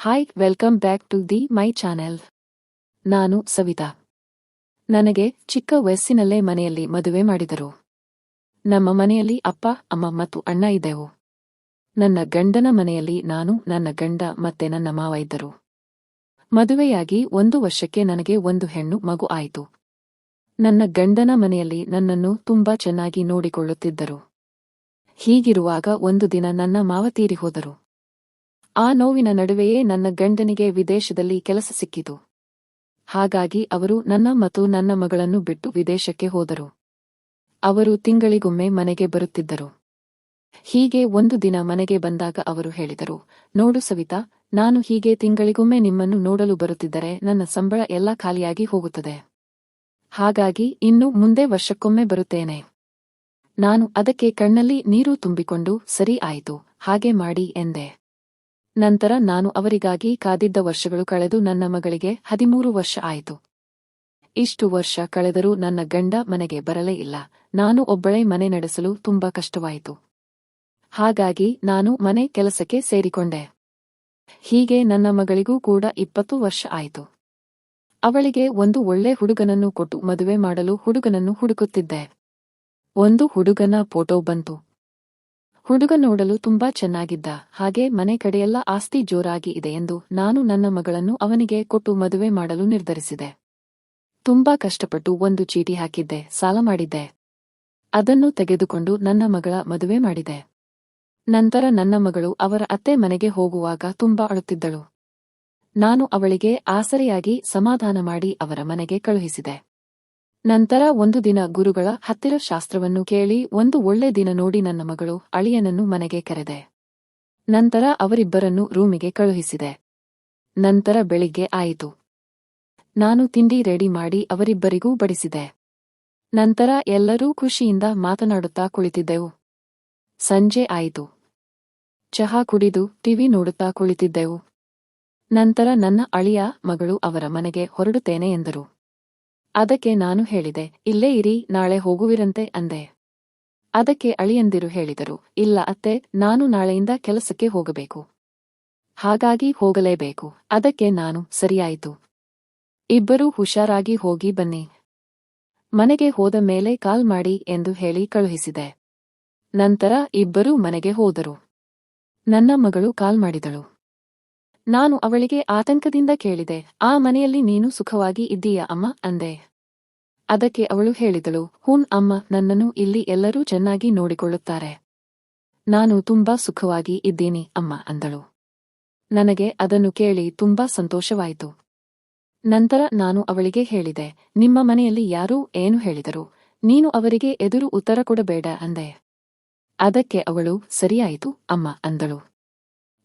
Hi welcome back to the my channel. ನಾನು ಸವಿತಾ. ನನಗೆ ಚಿಕ್ಕ ವಯಸ್ಸಿನಲ್ಲೇ ಮನೆಯಲ್ಲಿ ಮದುವೆ ಮಾಡಿದರು. ನಮ್ಮ ಮನೆಯಲ್ಲಿ ಅಪ್ಪ, ಅಮ್ಮ ಮತ್ತು ಅಣ್ಣ ಇದ್ದೆವು. ನನ್ನ ಗಂಡನ ಮನೆಯಲ್ಲಿ ನಾನು, ನನ್ನ ಗಂಡ ಮತ್ತೆ ನನ್ನ ಮಾವ ಇದ್ದರು. ಮದುವೆಯಾಗಿ 1 ವರ್ಷಕ್ಕೆ ನನಗೆ ಒಂದು ಹೆಣ್ಣು ಮಗು ಆಯಿತು. ನನ್ನ ಗಂಡನ ಮನೆಯಲ್ಲಿ ನನ್ನನ್ನು ತುಂಬಾ ಚೆನ್ನಾಗಿ ನೋಡಿಕೊಳ್ಳುತ್ತಿದ್ದರು. ಹೀಗಿರುವಾಗ ಒಂದು ದಿನ ನನ್ನ ಮಾವ ತೀರಿ ಹೋದರು. ಆ ನೋವಿನ ನಡುವೆಯೇ ನನ್ನ ಗಂಡನಿಗೆ ವಿದೇಶದಲ್ಲಿ ಕೆಲಸ ಸಿಕ್ಕಿತು. ಹಾಗಾಗಿ ಅವರು ನನ್ನ ಮತ್ತು ನನ್ನ ಮಗಳನ್ನು ಬಿಟ್ಟು ವಿದೇಶಕ್ಕೆ ಹೋದರು. ಅವರು ತಿಂಗಳಿಗೊಮ್ಮೆ ಮನೆಗೆ ಬರುತ್ತಿದ್ದರು. ಹೀಗೆ ಒಂದು ದಿನ ಮನೆಗೆ ಬಂದಾಗ ಅವರು ಹೇಳಿದರು, ನೋಡು ಸವಿತಾ, ನಾನು ಹೀಗೆ ತಿಂಗಳಿಗೊಮ್ಮೆ ನಿಮ್ಮನ್ನು ನೋಡಲು ಬರುತ್ತಿದ್ದರೆ ನನ್ನ ಸಂಬಳ ಎಲ್ಲ ಖಾಲಿಯಾಗಿ ಹೋಗುತ್ತದೆ. ಹಾಗಾಗಿ ಇನ್ನು ಮುಂದೆ ವರ್ಷಕ್ಕೊಮ್ಮೆ ಬರುತ್ತೇನೆ. ನಾನು ಅದಕ್ಕೆ ಕಣ್ಣಲ್ಲಿ ನೀರು ತುಂಬಿಕೊಂಡು ಸರಿ ಆಯಿತು, ಹಾಗೆ ಮಾಡಿ ಎಂದೆ. ನಂತರ ನಾನು ಅವರಿಗಾಗಿ ಕಾದಿದ್ದ ವರ್ಷಗಳು ಕಳೆದು ನನ್ನ ಮಗಳಿಗೆ 13 ವರ್ಷ ಆಯಿತು. ಇಷ್ಟು ವರ್ಷ ಕಳೆದರೂ ನನ್ನ ಗಂಡ ಮನೆಗೆ ಬರಲೇ ಇಲ್ಲ. ನಾನು ಒಬ್ಬಳೇ ಮನೆ ನಡೆಸಲು ತುಂಬಾ ಕಷ್ಟವಾಯಿತು. ಹಾಗಾಗಿ ನಾನು ಮನೆ ಕೆಲಸಕ್ಕೆ ಸೇರಿಕೊಂಡೆ. ಹೀಗೆ ನನ್ನ ಮಗಳಿಗೂ ಕೂಡ 20 ವರ್ಷ ಆಯಿತು. ಅವಳಿಗೆ ಒಂದು ಒಳ್ಳೆ ಹುಡುಗನನ್ನು ಕೊಟ್ಟು ಮದುವೆ ಮಾಡಲು ಹುಡುಗನನ್ನು ಹುಡುಕುತ್ತಿದ್ದೆ. ಒಂದು ಹುಡುಗನ ಫೋಟೋ ಬಂತು. ಹುಡುಗ ನೋಡಲು ತುಂಬಾ ಚೆನ್ನಾಗಿದ್ದ. ಹಾಗೆ ಮನೆ ಕಡೆಯೆಲ್ಲ ಆಸ್ತಿ ಜೋರಾಗಿ ಇದೆ ಎಂದು ನಾನು ನನ್ನ ಮಗಳನ್ನು ಅವನಿಗೆ ಕೊಟ್ಟು ಮದುವೆ ಮಾಡಲು ನಿರ್ಧರಿಸಿದೆ. ತುಂಬಾ ಕಷ್ಟಪಟ್ಟು ಒಂದು ಚೀಟಿ ಹಾಕಿದ್ದೆ, ಸಾಲ ಮಾಡಿದ್ದೆ. ಅದನ್ನು ತೆಗೆದುಕೊಂಡು ನನ್ನ ಮಗಳ ಮದುವೆ ಮಾಡಿದೆ. ನಂತರ ನನ್ನ ಮಗಳು ಅವರ ಅತ್ತೆ ಮನೆಗೆ ಹೋಗುವಾಗ ತುಂಬಾ ಅಳುತ್ತಿದ್ದಳು. ನಾನು ಅವಳಿಗೆ ಆಸರೆಯಾಗಿ ಸಮಾಧಾನ ಮಾಡಿ ಅವರ ಮನೆಗೆ ಕಳುಹಿಸಿದೆ. ನಂತರ ಒಂದು ದಿನ ಗುರುಗಳ ಹತ್ತಿರ ಶಾಸ್ತ್ರವನ್ನು ಕೇಳಿ ಒಂದು ಒಳ್ಳೆ ದಿನ ನೋಡಿ ನನ್ನ ಮಗಳು ಅಳಿಯನನ್ನು ಮನೆಗೆ ಕರೆದೆ. ನಂತರ ಅವರಿಬ್ಬರನ್ನು ರೂಮಿಗೆ ಕಳುಹಿಸಿದೆ. ನಂತರ ಬೆಳಿಗ್ಗೆ ಆಯಿತು. ನಾನು ತಿಂಡಿ ರೆಡಿ ಮಾಡಿ ಅವರಿಬ್ಬರಿಗೂ ಬಡಿಸಿದೆ. ನಂತರ ಎಲ್ಲರೂ ಖುಷಿಯಿಂದ ಮಾತನಾಡುತ್ತಾ ಕುಳಿತಿದ್ದೆವು. ಸಂಜೆ ಆಯಿತು. ಚಹಾ ಕುಡಿದು ಟಿವಿ ನೋಡುತ್ತಾ ಕುಳಿತಿದ್ದೆವು. ನಂತರ ನನ್ನ ಅಳಿಯ ಮಗಳು ಅವರ ಮನೆಗೆ ಹೊರಡುತ್ತೇನೆ ಎಂದರು. ಅದಕ್ಕೆ ನಾನು ಹೇಳಿದೆ, ಇಲ್ಲೇ ಇರಿ, ನಾಳೆ ಹೋಗುವಿರಂತೆ ಅಂದೆ. ಅದಕ್ಕೆ ಅಳಿಯಂದಿರು ಹೇಳಿದರು, ಇಲ್ಲ ಅತ್ತೆ, ನಾನು ನಾಳೆಯಿಂದ ಕೆಲಸಕ್ಕೆ ಹೋಗಬೇಕು. ಹಾಗಾಗಿ ಹೋಗಲೇಬೇಕು. ಅದಕ್ಕೆ ನಾನು, ಸರಿಯಾಯಿತು. ಇಬ್ಬರೂ ಹುಷಾರಾಗಿ ಹೋಗಿ ಬನ್ನಿ. ಮನೆಗೆ ಹೋದ ಮೇಲೆ ಕಾಲ್ ಮಾಡಿ ಎಂದು ಹೇಳಿ ಕಳುಹಿಸಿದೆ. ನಂತರ ಇಬ್ಬರೂ ಮನೆಗೆ ಹೋದರು. ನನ್ನ ಮಗಳು ಕಾಲ್ ಮಾಡಿದಳು. ನಾನು ಅವಳಿಗೆ ಆತಂಕದಿಂದ ಕೇಳಿದೆ, ಆ ಮನೆಯಲ್ಲಿ ನೀನು ಸುಖವಾಗಿ ಇದ್ದೀಯಾ ಅಮ್ಮ ಅಂದೆ. ಅದಕ್ಕೆ ಅವಳು ಹೇಳಿದಳು, ಹೂನ್ ಅಮ್ಮ, ನನ್ನನ್ನು ಇಲ್ಲಿ ಎಲ್ಲರೂ ಚೆನ್ನಾಗಿ ನೋಡಿಕೊಳ್ಳುತ್ತಾರೆ. ನಾನು ತುಂಬಾ ಸುಖವಾಗಿ ಇದ್ದೀನಿ ಅಮ್ಮ ಅಂದಳು. ನನಗೆ ಅದನ್ನು ಕೇಳಿ ತುಂಬಾ ಸಂತೋಷವಾಯಿತು. ನಂತರ ನಾನು ಅವಳಿಗೆ ಹೇಳಿದೆ, ನಿಮ್ಮ ಮನೆಯಲ್ಲಿ ಯಾರೂ ಏನು ಹೇಳಿದರು, ನೀನು ಅವರಿಗೆ ಎದುರು ಉತ್ತರ ಕೊಡಬೇಡ ಅಂದೆ. ಅದಕ್ಕೆ ಅವಳು, ಸರಿಯಾಯಿತು ಅಮ್ಮ ಅಂದಳು.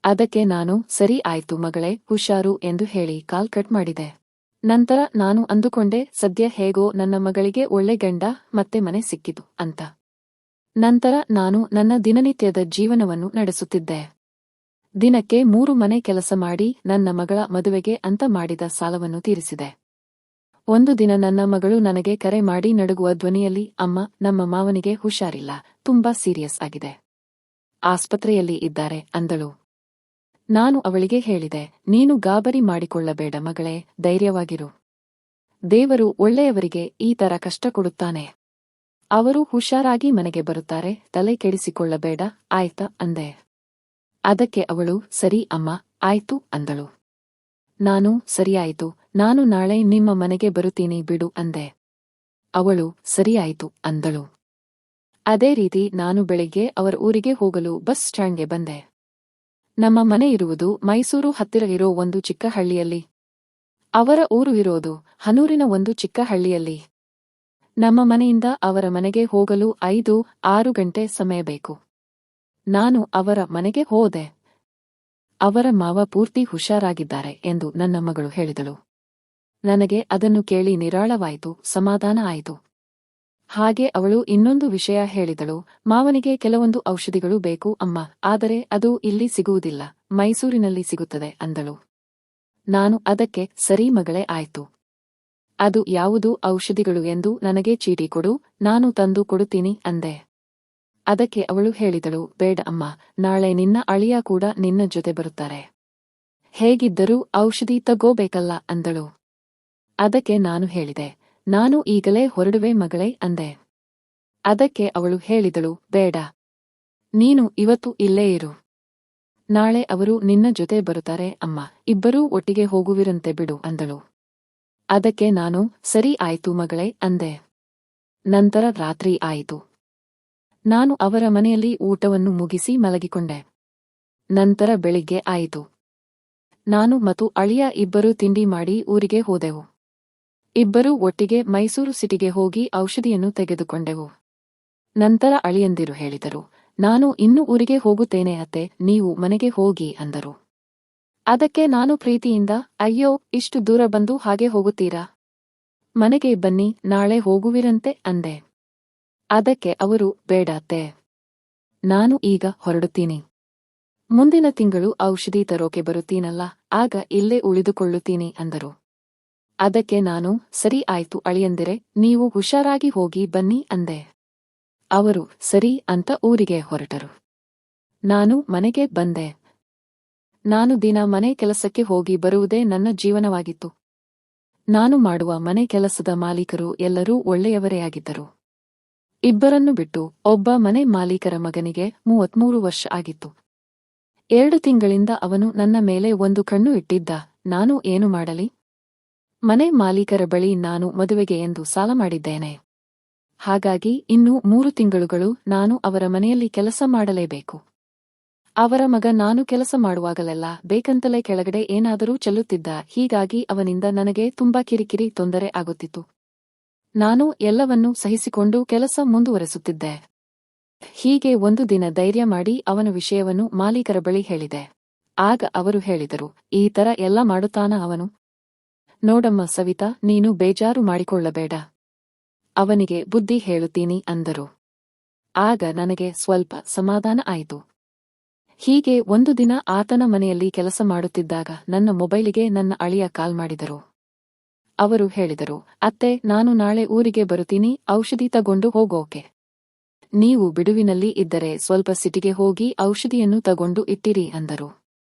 ಅದಕ್ಕೆ ನಾನು, ಸರಿ ಆಯ್ತು ಮಗಳೇ, ಹುಷಾರು ಎಂದು ಹೇಳಿ ಕಾಲ್ ಕಟ್ ಮಾಡಿದೆ. ನಂತರ ನಾನು ಅಂದುಕೊಂಡೆ, ಸದ್ಯ ಹೇಗೋ ನನ್ನ ಮಗಳಿಗೆ ಒಳ್ಳೆ ಗಂಡ ಮತ್ತೆ ಮನೆ ಸಿಕ್ಕಿತು ಅಂತ. ನಂತರ ನಾನು ನನ್ನ ದಿನನಿತ್ಯದ ಜೀವನವನ್ನು ನಡೆಸುತ್ತಿದ್ದೆ. ದಿನಕ್ಕೆ 3 ಮನೆ ಕೆಲಸ ಮಾಡಿ ನನ್ನ ಮಗಳ ಮದುವೆಗೆ ಅಂತ ಮಾಡಿದ ಸಾಲವನ್ನು ತೀರಿಸಿದೆ. ಒಂದು ದಿನ ನನ್ನ ಮಗಳು ನನಗೆ ಕರೆ ಮಾಡಿ ನಡುಗುವ ಧ್ವನಿಯಲ್ಲಿ, ಅಮ್ಮ, ನಮ್ಮ ಮಾವನಿಗೆ ಹುಷಾರಿಲ್ಲ, ತುಂಬಾ ಸೀರಿಯಸ್ ಆಗಿದೆ, ಆಸ್ಪತ್ರೆಯಲ್ಲಿ ಇದ್ದಾರೆ ಅಂದಳು. ನಾನು ಅವಳಿಗೆ ಹೇಳಿದೆ, ನೀನು ಗಾಬರಿ ಮಾಡಿಕೊಳ್ಳಬೇಡ ಮಗಳೇ, ಧೈರ್ಯವಾಗಿರು. ದೇವರು ಒಳ್ಳೆಯವರಿಗೆ ಈ ತರ ಕಷ್ಟ ಕೊಡುತ್ತಾನೆ. ಅವರು ಹುಷಾರಾಗಿ ಮನೆಗೆ ಬರುತ್ತಾರೆ, ತಲೆ ಕೆಡಿಸಿಕೊಳ್ಳಬೇಡ, ಆಯ್ತಾ ಅಂದೆ. ಅದಕ್ಕೆ ಅವಳು, ಸರಿ ಅಮ್ಮ, ಆಯ್ತು ಅಂದಳು. ನಾನು, ಸರಿಯಾಯಿತು, ನಾನು ನಾಳೆ ನಿಮ್ಮ ಮನೆಗೆ ಬರುತ್ತೀನಿ ಬಿಡು ಅಂದೆ. ಅವಳು, ಸರಿಯಾಯಿತು ಅಂದಳು. ಅದೇ ರೀತಿ ನಾನು ಬೆಳಿಗ್ಗೆ ಅವರ ಊರಿಗೆ ಹೋಗಲು ಬಸ್ ಸ್ಟ್ಯಾಂಡ್ಗೆ ಬಂದೆ. ನಮ್ಮ ಮನೆ ಇರುವುದು ಮೈಸೂರು ಹತ್ತಿರ ಇರೋ ಒಂದು ಚಿಕ್ಕ ಹಳ್ಳಿಯಲ್ಲಿ. ಅವರ ಊರು ಇರೋದು ಹನೂರಿನ ಒಂದು ಚಿಕ್ಕ ಹಳ್ಳಿಯಲ್ಲಿ. ನಮ್ಮ ಮನೆಯಿಂದ ಅವರ ಮನೆಗೆ ಹೋಗಲು 5-6 ಗಂಟೆ ಸಮಯ ಬೇಕು. ನಾನು ಅವರ ಮನೆಗೆ ಹೋದೆ. ಅವರ ಮಾವ ಪೂರ್ತಿ ಹುಷಾರಾಗಿದ್ದಾರೆ ಎಂದು ನನ್ನ ಮಗಳು ಹೇಳಿದಳು. ನನಗೆ ಅದನ್ನು ಕೇಳಿ ನಿರಾಳವಾಯಿತು, ಸಮಾಧಾನ ಆಯಿತು. ಹಾಗೆ ಅವಳು ಇನ್ನೊಂದು ವಿಷಯ ಹೇಳಿದಳು, ಮಾವನಿಗೆ ಕೆಲವೊಂದು ಔಷಧಿಗಳು ಬೇಕು ಅಮ್ಮ, ಆದರೆ ಅದು ಇಲ್ಲಿ ಸಿಗುವುದಿಲ್ಲ, ಮೈಸೂರಿನಲ್ಲಿ ಸಿಗುತ್ತದೆ ಅಂದಳು. ನಾನು ಅದಕ್ಕೆ, ಸರಿ ಮಗಳೇ, ಆಯ್ತು. ಅದು ಯಾವುದು ಔಷಧಿಗಳು ಎಂದು ನನಗೆ ಚೀಟಿ ಕೊಡು, ನಾನು ತಂದು ಕೊಡುತ್ತೀನಿ ಅಂದೆ. ಅದಕ್ಕೆ ಅವಳು ಹೇಳಿದಳು, ಬೇಡ ಅಮ್ಮ, ನಾಳೆ ನಿನ್ನ ಅಳಿಯ ಕೂಡ ನಿನ್ನ ಜೊತೆ ಬರುತ್ತಾರೆ. ಹೇಗಿದ್ದರೂ ಔಷಧಿ ತಗೋಬೇಕಲ್ಲ ಅಂದಳು. ಅದಕ್ಕೆ ನಾನು ಹೇಳಿದೆ, ನಾನು ಈಗಲೇ ಹೊರಡುವೆ ಮಗಳೇ ಅಂದೆ. ಅದಕ್ಕೆ ಅವಳು ಹೇಳಿದಳು, ಬೇಡ. ನೀನು ಇವತ್ತು ಇಲ್ಲೇ ಇರು. ನಾಳೆ ಅವರು ನಿನ್ನ ಜೊತೆ ಬರುತ್ತಾರೆ ಅಮ್ಮ, ಇಬ್ಬರೂ ಒಟ್ಟಿಗೆ ಹೋಗುವಿರಂತೆ ಬಿಡು ಅಂದಳು. ಅದಕ್ಕೆ ನಾನು, ಸರಿ ಆಯ್ತು ಮಗಳೇ ಅಂದೆ. ನಂತರ ರಾತ್ರಿ ಆಯಿತು. ನಾನು ಅವರ ಮನೆಯಲ್ಲಿ ಊಟವನ್ನು ಮುಗಿಸಿ ಮಲಗಿಕೊಂಡೆ. ನಂತರ ಬೆಳಿಗ್ಗೆ ಆಯಿತು. ನಾನು ಮತ್ತು ಅಳಿಯ ಇಬ್ಬರೂ ತಿಂಡಿ ಮಾಡಿ ಊರಿಗೆ ಹೋದೆವು. ಇಬ್ಬರೂ ಒಟ್ಟಿಗೆ ಮೈಸೂರು ಸಿಟಿಗೆ ಹೋಗಿ ಔಷಧಿಯನ್ನು ತೆಗೆದುಕೊಂಡೆವು. ನಂತರ ಅಳಿಯಂದಿರು ಹೇಳಿದರು, ನಾನು ಇನ್ನೂ ಊರಿಗೆ ಹೋಗುತ್ತೇನೆ ಅತ್ತೆ, ನೀವು ಮನೆಗೆ ಹೋಗಿ ಅಂದರು. ಅದಕ್ಕೆ ನಾನು ಪ್ರೀತಿಯಿಂದ, ಅಯ್ಯೋ, ಇಷ್ಟು ದೂರ ಬಂದು ಹಾಗೆ ಹೋಗುತ್ತೀರಾ? ಮನೆಗೆ ಬನ್ನಿ, ನಾಳೆ ಹೋಗುವಿರಂತೆ ಅಂದೆ. ಅದಕ್ಕೆ ಅವರು, ಬೇಡ ಅತ್ತೆ. ನಾನು ಈಗ ಹೊರಡುತ್ತೀನಿ. ಮುಂದಿನ ತಿಂಗಳು ಔಷಧಿ ತರೋಕೆ ಬರುತ್ತೀನಲ್ಲ, ಆಗ ಇಲ್ಲೇ ಉಳಿದುಕೊಳ್ಳುತ್ತೀನಿ ಅಂದರು. ಅದಕ್ಕೆ ನಾನು, ಸರಿ ಆಯ್ತು ಅಳಿಯಂದಿರೆ, ನೀವು ಹುಷಾರಾಗಿ ಹೋಗಿ ಬನ್ನಿ ಅಂದೆ. ಅವರು ಸರಿ ಅಂತ ಊರಿಗೆ ಹೊರಟರು. ನಾನು ಮನೆಗೆ ಬಂದೆ. ನಾನು ದಿನ ಮನೆ ಕೆಲಸಕ್ಕೆ ಹೋಗಿ ಬರುವುದೇ ನನ್ನ ಜೀವನವಾಗಿತ್ತು. ನಾನು ಮಾಡುವ ಮನೆ ಕೆಲಸದ ಮಾಲೀಕರು ಎಲ್ಲರೂ ಒಳ್ಳೆಯವರೇ ಆಗಿದ್ದರು. ಇಬ್ಬರನ್ನು ಬಿಟ್ಟು ಒಬ್ಬ ಮನೆ ಮಾಲೀಕರ ಮಗನಿಗೆ 33 ವರ್ಷ ಆಗಿತ್ತು. 2 ತಿಂಗಳಿಂದ ಅವನು ನನ್ನ ಮೇಲೆ ಒಂದು ಕಣ್ಣು ಇಟ್ಟಿದ್ದ. ನಾನು ಏನು ಮಾಡಲಿ? ಮನೆ ಮಾಲೀಕರ ಬಳಿ ನಾನು ಮದುವೆಗೆ ಎಂದು ಸಾಲ ಮಾಡಿದ್ದೇನೆ. ಹಾಗಾಗಿ ಇನ್ನೂ 3 ತಿಂಗಳುಗಳು ನಾನು ಅವರ ಮನೆಯಲ್ಲಿ ಕೆಲಸ ಮಾಡಲೇಬೇಕು. ಅವರ ಮಗ ನಾನು ಕೆಲಸ ಮಾಡುವಾಗಲೆಲ್ಲ ಬೇಕಂತಲೇ ಕೆಳಗಡೆ ಏನಾದರೂ ಚೆಲ್ಲುತ್ತಿದ್ದ. ಹೀಗಾಗಿ ಅವನಿಂದ ನನಗೆ ತುಂಬಾ ಕಿರಿಕಿರಿ ತೊಂದರೆ ಆಗುತ್ತಿತ್ತು. ನಾನು ಎಲ್ಲವನ್ನೂ ಸಹಿಸಿಕೊಂಡು ಕೆಲಸ ಮುಂದುವರೆಸುತ್ತಿದ್ದೆ. ಹೀಗೆ ಒಂದು ದಿನ ಧೈರ್ಯ ಮಾಡಿ ಅವನ ವಿಷಯವನ್ನು ಮಾಲೀಕರ ಬಳಿ ಹೇಳಿದೆ. ಆಗ ಅವರು ಹೇಳಿದರು, ಈ ತರ ಎಲ್ಲ ಮಾಡುತ್ತಾನ ಅವನು? ನೋಡಮ್ಮ ಸವಿತಾ, ನೀನು ಬೇಜಾರು ಮಾಡಿಕೊಳ್ಳಬೇಡ. ಅವನಿಗೆ ಬುದ್ಧಿ ಹೇಳುತ್ತೀನಿ ಅಂದರು. ಆಗ ನನಗೆ ಸ್ವಲ್ಪ ಸಮಾಧಾನ ಆಯಿತು. ಹೀಗೆ ಒಂದು ದಿನ ಆತನ ಮನೆಯಲ್ಲಿ ಕೆಲಸ ಮಾಡುತ್ತಿದ್ದಾಗ ನನ್ನ ಮೊಬೈಲಿಗೆ ನನ್ನ ಅಳಿಯ ಕಾಲ್ ಮಾಡಿದರು. ಅವರು ಹೇಳಿದರು, ಅತ್ತೆ, ನಾನು ನಾಳೆ ಊರಿಗೆ ಬರುತ್ತೀನಿ, ಔಷಧಿ ತಗೊಂಡು ಹೋಗೋಕೆ. ನೀವು ಬಿಡುವಿನಲ್ಲಿ ಇದ್ದರೆ ಸ್ವಲ್ಪ ಸಿಟಿಗೆ ಹೋಗಿ ಔಷಧಿಯನ್ನು ತಗೊಂಡು ಇಟ್ಟಿರಿ ಅಂದರು.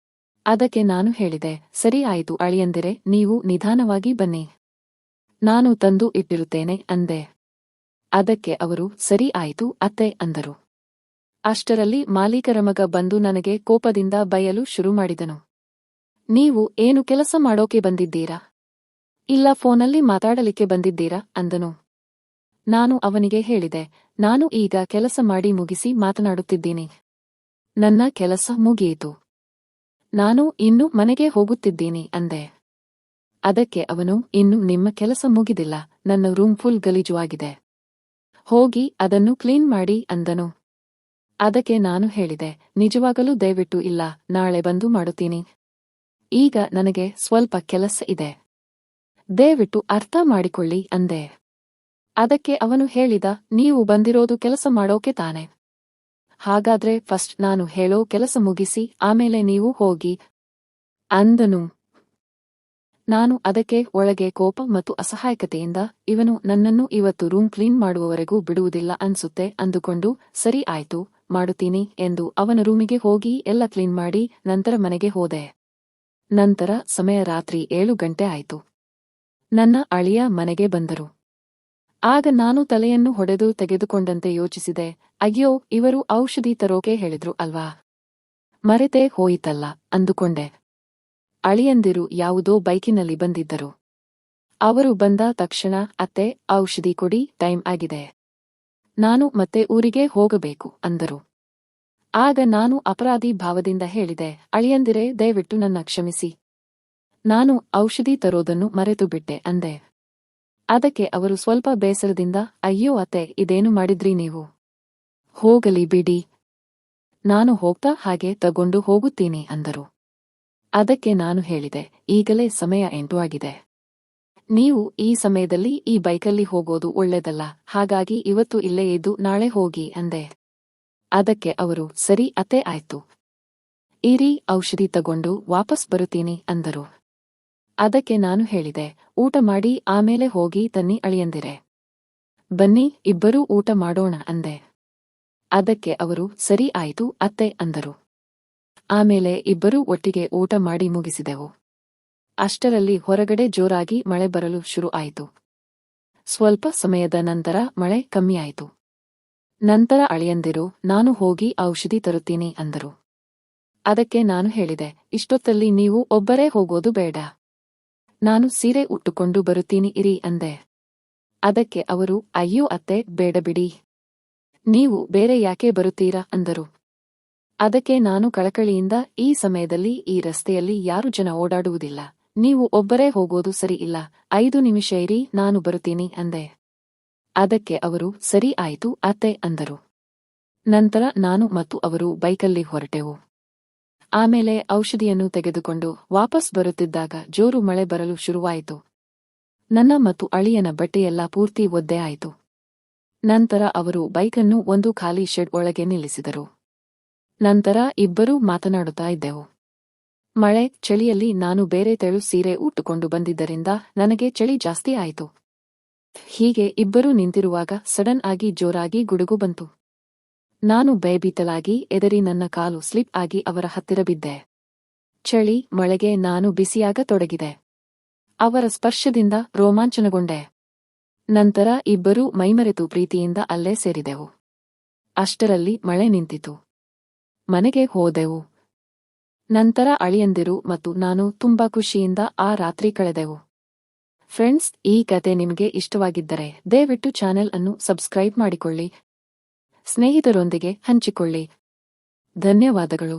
ಅದಕ್ಕೆ ನಾನು ಹೇಳಿದೆ, ಸರಿ ಆಯಿತು ಅಳಿಯಂದಿರೆ, ನೀವು ನಿಧಾನವಾಗಿ ಬನ್ನಿ. ನಾನು ತಂದು ಇಟ್ಟಿರುತ್ತೇನೆ ಅಂದೆ. ಅದಕ್ಕೆ ಅವರು, ಸರಿ ಆಯಿತು ಅತ್ತೆ ಅಂದರು. ಅಷ್ಟರಲ್ಲಿ ಮಾಲೀಕರ ಮಗ ಬಂದು ನನಗೆ ಕೋಪದಿಂದ ಬೈಯಲು ಶುರು ಮಾಡಿದನು. ನೀವು ಏನು ಕೆಲಸ ಮಾಡೋಕೆ ಬಂದಿದ್ದೀರಾ? ಇಲ್ಲ ಫೋನಲ್ಲಿ ಮಾತಾಡಲಿಕ್ಕೆ ಬಂದಿದ್ದೀರಾ ಅಂದನು. ನಾನು ಅವನಿಗೆ ಹೇಳಿದೆ, ನಾನು ಈಗ ಕೆಲಸ ಮಾಡಿ ಮುಗಿಸಿ ಮಾತನಾಡುತ್ತಿದ್ದೀನಿ. ನನ್ನ ಕೆಲಸ ಮುಗಿಯಿತು. ನಾನು ಇನ್ನು ಮನೆಗೆ ಹೋಗುತ್ತಿದ್ದೀನಿ ಅಂದೆ. ಅದಕ್ಕೆ ಅವನು, ಇನ್ನು ನಿಮ್ಮ ಕೆಲಸ ಮುಗಿದಿಲ್ಲ, ನನ್ನ ರೂಮ್ ಫುಲ್ ಗಲೀಜು ಆಗಿದೆ. ಹೋಗಿ ಅದನ್ನು ಕ್ಲೀನ್ ಮಾಡಿ ಅಂದನು. ಅದಕ್ಕೆ ನಾನು ಹೇಳಿದೆ, ನಿಜವಾಗಲೂ ದಯವಿಟ್ಟು ಇಲ್ಲ, ನಾಳೆ ಬಂದು ಮಾಡುತ್ತೀನಿ. ಈಗ ನನಗೆ ಸ್ವಲ್ಪ ಕೆಲಸ ಇದೆ. ದಯವಿಟ್ಟು ಅರ್ಥ ಮಾಡಿಕೊಳ್ಳಿ ಅಂದೆ. ಅದಕ್ಕೆ ಅವನು ಹೇಳಿದ, ನೀವು ಬಂದಿರೋದು ಕೆಲಸ ಮಾಡೋಕೆ ತಾನೆ? ಹಾಗಾದ್ರೆ ಫಸ್ಟ್ ನಾನು ಹೇಳೋ ಕೆಲಸ ಮುಗಿಸಿ ಆಮೇಲೆ ನೀವು ಹೋಗಿ ಅಂದನು. ನಾನು ಅದಕ್ಕೆ ಒಳಗೆ ಕೋಪ ಮತ್ತು ಅಸಹಾಯಕತೆಯಿಂದ, ಇವನು ನನ್ನನ್ನು ಇವತ್ತು ರೂಮ್ ಕ್ಲೀನ್ ಮಾಡುವವರೆಗೂ ಬಿಡುವುದಿಲ್ಲ ಅನ್ಸುತ್ತೆ ಅಂದುಕೊಂಡು, ಸರಿ ಆಯ್ತು ಮಾಡುತ್ತೀನಿ ಎಂದು ಅವನ ರೂಮಿಗೆ ಹೋಗಿ ಎಲ್ಲ ಕ್ಲೀನ್ ಮಾಡಿ ನಂತರ ಮನೆಗೆ ಹೋದೆ. ನಂತರ ಸಮಯ ರಾತ್ರಿ 7 ಗಂಟೆ ಆಯಿತು. ನನ್ನ ಅಳಿಯ ಮನೆಗೆ ಬಂದರು. ಆಗ ನಾನು ತಲೆಯನ್ನು ಹೊಡೆದು ತೆಗೆದುಕೊಂಡಂತೆ ಯೋಚಿಸಿದೆ, ಅಯ್ಯೋ, ಇವರು ಔಷಧಿ ತರೋಕೆ ಹೇಳಿದ್ರು ಅಲ್ವಾ, ಮರೆತೇ ಹೋಯಿತಲ್ಲ ಅಂದುಕೊಂಡೆ. ಅಳಿಯಂದಿರು ಯಾವುದೋ ಬೈಕಿನಲ್ಲಿ ಬಂದಿದ್ದರು. ಅವರು ಬಂದ ತಕ್ಷಣ, ಅತ್ತೆ, ಔಷಧಿ ಕೊಡಿ, ಟೈಮ್ ಆಗಿದೆ. ನಾನು ಮತ್ತೆ ಊರಿಗೆ ಹೋಗಬೇಕು ಅಂದರು. ಆಗ ನಾನು ಅಪರಾಧಿ ಭಾವದಿಂದ ಹೇಳಿದೆ, ಅಳಿಯಂದಿರೆ, ದಯವಿಟ್ಟು ನನ್ನ ಕ್ಷಮಿಸಿ. ನಾನು ಔಷಧಿ ತರೋದನ್ನು ಮರೆತು ಬಿಟ್ಟೆ ಅಂದೆ. ಅದಕ್ಕೆ ಅವರು ಸ್ವಲ್ಪ ಬೇಸರದಿಂದ, ಅಯ್ಯೋ ಅತ್ತೆ, ಇದೇನು ಮಾಡಿದ್ರಿ ನೀವು? ಹೋಗಲಿ ಬಿಡಿ, ನಾನು ಹೋಗ್ತಾ ಹಾಗೆ ತಗೊಂಡು ಹೋಗುತ್ತೀನಿ ಅಂದರು. ಅದಕ್ಕೆ ನಾನು ಹೇಳಿದೆ, ಈಗಲೇ ಸಮಯ 8 ಆಗಿದೆ. ನೀವು ಈ ಸಮಯದಲ್ಲಿ ಈ ಬೈಕಲ್ಲಿ ಹೋಗೋದು ಒಳ್ಳೆದಲ್ಲ, ಹಾಗಾಗಿ ಇವತ್ತು ಇಲ್ಲೇ ಇದ್ದು ನಾಳೆ ಹೋಗಿ ಅಂದೆ. ಅದಕ್ಕೆ ಅವರು, ಸರಿ ಅತ್ತೆ ಆಯ್ತು. ಇರಿ, ಔಷಧಿ ತಗೊಂಡು ವಾಪಸ್ ಬರುತ್ತೀನಿ ಅಂದರು. ಅದಕ್ಕೆ ನಾನು ಹೇಳಿದೆ, ಊಟ ಮಾಡಿ ಆಮೇಲೆ ಹೋಗಿ ತನ್ನಿ ಅಳಿಯಂದಿರೆ. ಬನ್ನಿ, ಇಬ್ಬರೂ ಊಟ ಮಾಡೋಣ ಅಂದೆ. ಅದಕ್ಕೆ ಅವರು, ಸರಿ ಆಯಿತು ಅತ್ತೆ ಅಂದರು. ಆಮೇಲೆ ಇಬ್ಬರೂ ಒಟ್ಟಿಗೆ ಊಟ ಮಾಡಿ ಮುಗಿಸಿದೆವು. ಅಷ್ಟರಲ್ಲಿ ಹೊರಗಡೆ ಜೋರಾಗಿ ಮಳೆ ಬರಲು ಶುರು ಆಯಿತು. ಸ್ವಲ್ಪ ಸಮಯದ ನಂತರ ಮಳೆ ಕಮ್ಮಿಯಾಯಿತು. ನಂತರ ಅಳಿಯಂದಿರು, ನಾನು ಹೋಗಿ ಔಷಧಿ ತರುತ್ತೀನಿ ಅಂದರು. ಅದಕ್ಕೆ ನಾನು ಹೇಳಿದೆ, ಇಷ್ಟೊತ್ತಲ್ಲಿ ನೀವು ಒಬ್ಬರೇ ಹೋಗೋದು ಬೇಡ. ನಾನು ಸೀರೆ ಉಟ್ಟುಕೊಂಡು ಬರುತ್ತೀನಿ ಇರಿ ಅಂದೆ. ಅದಕ್ಕೆ ಅವರು, ಅಯ್ಯೋ ಅತ್ತೆ, ಬೇಡ ಬಿಡಿ. ನೀವು ಬೇರೆ ಯಾಕೆ ಬರುತ್ತೀರಾ ಅಂದರು. ಅದಕ್ಕೆ ನಾನು ಕಳಕಳಿಯಿಂದ, ಈ ಸಮಯದಲ್ಲಿ ಈ ರಸ್ತೆಯಲ್ಲಿ ಯಾರು ಜನ ಓಡಾಡುವುದಿಲ್ಲ. ನೀವು ಒಬ್ಬರೇ ಹೋಗೋದು ಸರಿ ಇಲ್ಲ. 5 ನಿಮಿಷ ಇರಿ, ನಾನು ಬರುತ್ತೀನಿ ಅಂದೆ. ಅದಕ್ಕೆ ಅವರು, ಸರಿ ಆಯಿತು ಅತ್ತೆ ಅಂದರು. ನಂತರ ನಾನು ಮತ್ತು ಅವರು ಬೈಕಲ್ಲಿ ಹೊರಟೆವು. ಆಮೇಲೆ ಔಷಧಿಯನ್ನು ತೆಗೆದುಕೊಂಡು ವಾಪಸ್ ಬರುತ್ತಿದ್ದಾಗ ಜೋರು ಮಳೆ ಬರಲು ಶುರುವಾಯಿತು. ನನ್ನ ಮತ್ತು ಅಳಿಯನ ಬಟ್ಟೆಯೆಲ್ಲ ಪೂರ್ತಿ ಒದ್ದೆ ಆಯಿತು. ನಂತರ ಅವರು ಬೈಕನ್ನು ಒಂದು ಖಾಲಿ ಶೆಡ್ ಒಳಗೆ ನಿಲ್ಲಿಸಿದರು. ನಂತರ ಇಬ್ಬರೂ ಮಾತನಾಡುತ್ತಾ ಇದ್ದೆವು. ಮಳೆ, ಚಳಿಯಲ್ಲಿ ನಾನು ಬೇರೆ ತೆಳು ಸೀರೆ ಉಟ್ಟುಕೊಂಡು ಬಂದಿದ್ದರಿಂದ ನನಗೆ ಚಳಿ ಜಾಸ್ತಿ ಆಯಿತು. ಹೀಗೆ ಇಬ್ಬರೂ ನಿಂತಿರುವಾಗ ಸಡನ್ ಆಗಿ ಜೋರಾಗಿ ಗುಡುಗು ಬಂತು. ನಾನು ಭಯಭೀತಲಾಗಿ ಎದರಿ ನನ್ನ ಕಾಲು ಸ್ಲಿಪ್ ಆಗಿ ಅವರ ಹತ್ತಿರ ಬಿದ್ದೆ. ಚಳಿ, ಮಳೆಗೆ ನಾನು ಬಿಸಿಯಾಗತೊಡಗಿದೆ. ಅವರ ಸ್ಪರ್ಶದಿಂದ ರೋಮಾಂಚನಗೊಂಡೆ. ನಂತರ ಇಬ್ಬರೂ ಮೈಮರೆತು ಪ್ರೀತಿಯಿಂದ ಅಲ್ಲೇ ಸೇರಿದೆವು. ಅಷ್ಟರಲ್ಲಿ ಮಳೆ ನಿಂತಿತು. ಮನೆಗೆ ಹೋದೆವು. ನಂತರ ಅಳಿಯಂದಿರು ಮತ್ತು ನಾನು ತುಂಬಾ ಖುಷಿಯಿಂದ ಆ ರಾತ್ರಿ ಕಳೆದೆವು. ಫ್ರೆಂಡ್ಸ್, ಈ ಕತೆ ನಿಮಗೆ ಇಷ್ಟವಾಗಿದ್ದರೆ ದಯವಿಟ್ಟು ಚಾನೆಲ್ ಅನ್ನು ಸಬ್ಸ್ಕ್ರೈಬ್ ಮಾಡಿಕೊಳ್ಳಿ. ಸ್ನೇಹಿತರೊಂದಿಗೆ ಹಂಚಿಕೊಳ್ಳಿ. ಧನ್ಯವಾದಗಳು.